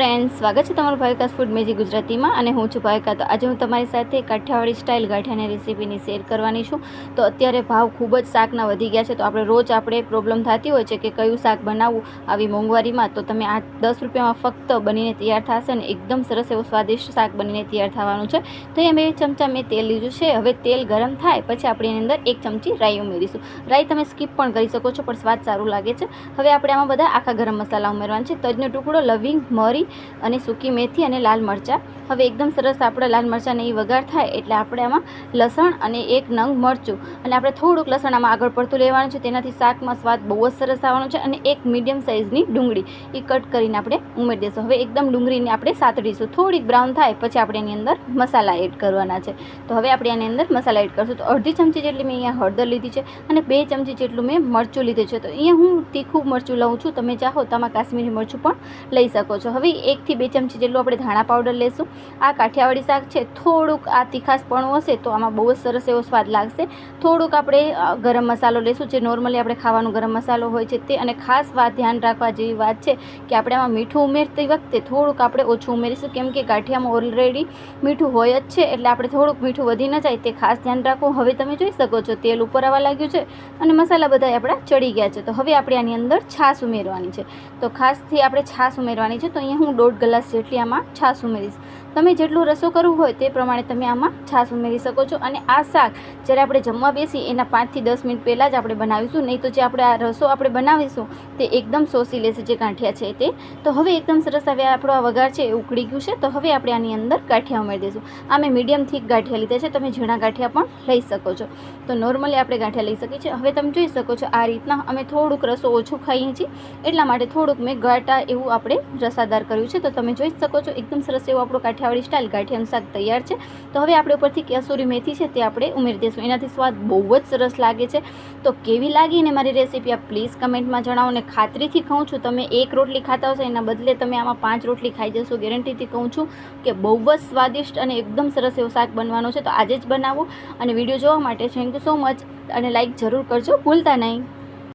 Friends, સ્વાગત છે તમારું ભાવિકાસ ફૂડ મેજિક ગુજરાતીમાં અને હું છું ભાવિકા। તો આજે હું તમારી સાથે કાઠિયાવાડી સ્ટાઇલ ગાંઠિયાની રેસીપીની શેર કરવાની છું। તો અત્યારે ભાવ ખૂબ જ શાકના વધી ગયા છે, તો આપણે પ્રોબ્લેમ થતી હોય છે કે કયું શાક બનાવવું આવી મોંઘવારીમાં। તો તમે આ 10 રૂપિયામાં ફક્ત બનીને તૈયાર થશે અને એકદમ સરસ એવું સ્વાદિષ્ટ શાક બનીને તૈયાર થવાનું છે। તો અહીંયા 2 ચમચા મેં તેલ લીધું છે। હવે તેલ ગરમ થાય પછી આપણે એની અંદર 1 ચમચી રાઈ ઉમેરીશું। રાઈ તમે સ્કીપ પણ કરી શકો છો, પણ સ્વાદ સારું લાગે છે। હવે આપણે આમાં બધા આખા ગરમ મસાલા ઉમેરવાના છે। તજનો ટુકડો, લવિંગ, મરી અને સૂકી મેથી અને લાલ મરચાં। હવે એકદમ સરસ આપણે લાલ મરચાંને એ વઘાર થાય એટલે આપણે આમાં લસણ અને 1 નંગ મરચું અને આપણે થોડુંક લસણ આમાં આગળ પડતું લેવાનું છે, તેનાથી શાકમાં સ્વાદ બહુ જ સરસ આવવાનો છે। અને 1 મીડિયમ સાઇઝની ડુંગળી એ કટ કરીને આપણે ઉમેરી દઈશું। હવે એકદમ ડુંગળીને આપણે સાતડીશું, થોડીક બ્રાઉન થાય પછી આપણે એની અંદર મસાલા એડ કરવાના છે। તો હવે આપણે આની અંદર મસાલા એડ કરશું। તો અડધી ચમચી જેટલી મેં અહીંયા હળદર લીધી છે અને 2 ચમચી જેટલું મેં મરચું લીધું છે। તો અહીંયા હું તીખું મરચું લઉં છું, તમે ચાહો તો આમાં કાશ્મીરી મરચું પણ લઈ શકો છો। હવે 1 થી 2 ચમચી જેટલું આપણે ધાણા પાવડર લેશું। આ કાઠિયાવાડી શાક છે, થોડુંક આ તીખાસપણું હશે તો આમાં બહુ જ સરસ એવો સ્વાદ લાગશે। થોડુંક આપણે ગરમ મસાલો લેશું, જે નોર્મલી આપણે ખાવાનું ગરમ મસાલો હોય છે તે। અને ખાસ વાત ધ્યાન રાખવા જેવી વાત છે કે આપણે આમાં મીઠું ઉમેરતી વખતે થોડુંક આપણે ઓછું ઉમેરીશું, કેમ કે ગાંઠિયામાં ઓલરેડી મીઠું હોય જ છે, એટલે આપણે થોડુંક મીઠું વધી ન જાય તે ખાસ ધ્યાન રાખવું। હવે તમે જોઈ શકો છો તેલ ઉપર આવવા લાગ્યું છે અને મસાલા બધા આપણા ચડી ગયા છે। તો હવે આપણે આની અંદર છાશ ઉમેરવાની છે। તો ખાસથી આપણે છાશ ઉમેરવાની છે। તો અહીંયા હું 1.5 ગ્લાસ જેટલી આમાં છાશ ઉમેરીશ। તમે જેટલું રસો કરવું હોય તે પ્રમાણે તમે આમાં છાશ ઉમેરી શકો છો। અને આ શાક જ્યારે આપણે જમવા બેસી એના 5 થી 10 મિનિટ પહેલાં જ આપણે બનાવીશું, નહીં તો જે આપણે આ રસો આપણે બનાવીશું તે એકદમ શોષી લેશે જે ગાંઠિયા છે તે। તો હવે એકદમ સરસ હવે આપણો આ વઘાર છે એ ઉકળી ગયું છે। તો હવે આપણે આની અંદર ગાંઠિયા ઉમેરી દઈશું। આ મેં મીડિયમ થીક ગાંઠિયા લીધા છે, તમે ઝીણા ગાંઠિયા પણ લઈ શકો છો। તો નોર્મલી આપણે ગાંઠિયા લઈ શકીએ છીએ। હવે તમે જોઈ શકો છો આ રીતના અમે થોડુંક રસો ઓછું ખાઈએ છીએ, એટલા માટે થોડુંક મેં ગાંઠા એવું આપણે રસાદાર કર્યું છે। તો તમે જોઈ શકો છો એકદમ સરસ એવું આપણું કાઠિયાવાડી સ્ટાઇલ ગાંઠિયાનું શાક તૈયાર છે। તો હવે આપણે ઉપરથી કસૂરી મેથી છે તે આપણે ઉમેરી દઈશું, એનાથી સ્વાદ બહુ જ સરસ લાગે છે। તો કેવી લાગી ને મારી રેસીપી આપ પ્લીઝ કમેન્ટમાં જણાવો। ને ખાતરીથી કહું છું, તમે 1 રોટલી ખાતા હશો એના બદલે તમે આમાં 5 રોટલી ખાઈ જશો, ગેરંટીથી કહું છું કે બહુ જ સ્વાદિષ્ટ અને એકદમ સરસ એવું શાક બનવાનું છે। તો આજે જ બનાવો અને વિડીયો જોવા માટે થેન્ક યુ સો મચ અને લાઈક જરૂર કરજો ભૂલતા નહીં।